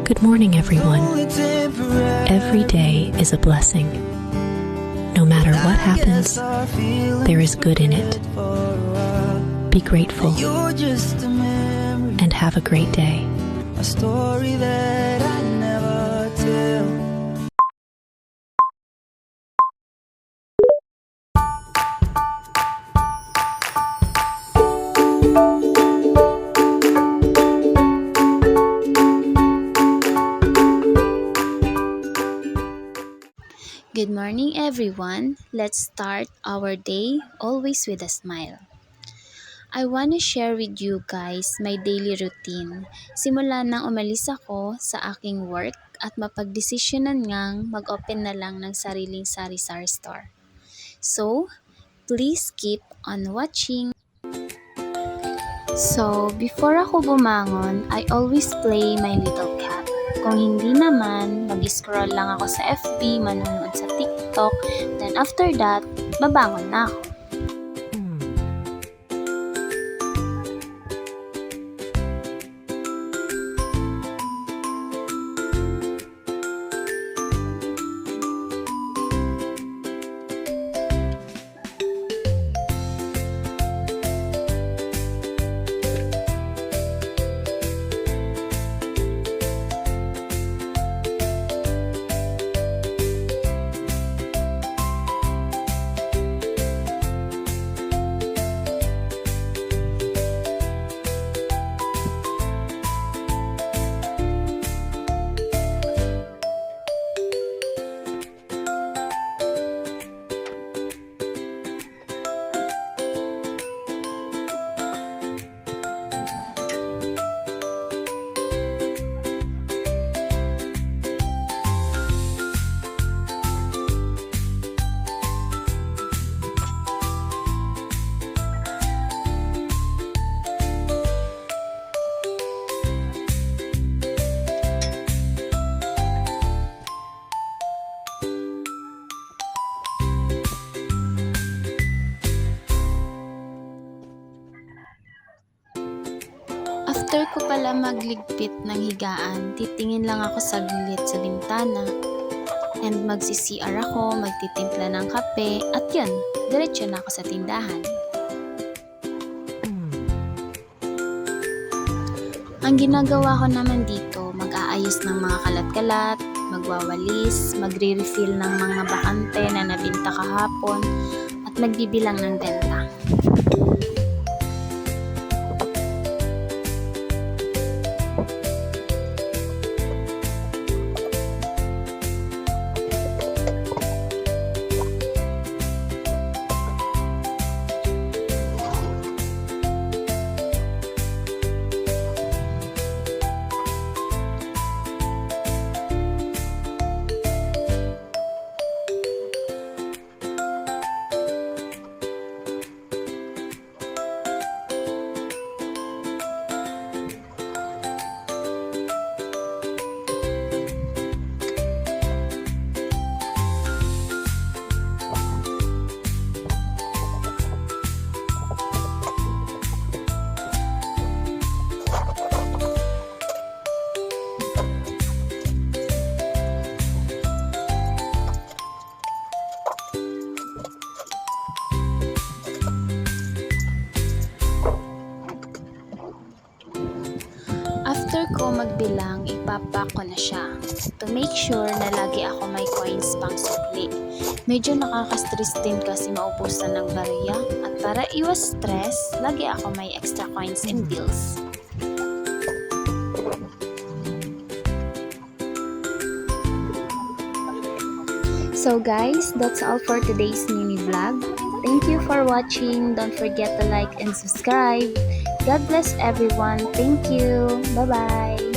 Good morning, everyone. Every day is a blessing. No matter what happens, there is good in it. Be grateful and have a great day. A story that I never tell. Good morning, everyone. Let's start our day always with a smile. I want to share with you guys my daily routine. Simula nang umalis ako sa aking work at mapagdesisyonan ngang mag-open na lang ng sariling sari-sari store. So, please keep on watching. So, before ako bumangon, I always play my little cat. Kung hindi naman, mag-scroll lang ako sa FB, manonood sa TikTok, then after that, babangon na ako. After ko pala magligpit ng higaan, titingin lang ako saglit sa bintana and magsi-CR ako, magtitimpla ng kape at yun, diretso na ako sa tindahan. Ang ginagawa ko naman dito, mag-aayos ng mga kalat-kalat, magwawalis, magre-refill ng mga bakante na nabinta kahapon at magbibilang ng benta. After ko magbilang, ipapak ko na siya to make sure na lagi ako may coins pang sukli. Medyo nakaka-stress din kasi maubusan ng barya at para iwas stress, lagi ako may extra coins and bills. So guys, that's all for today's mini vlog. Thank you for watching. Don't forget to like and subscribe. God bless everyone. Thank you. Bye-bye.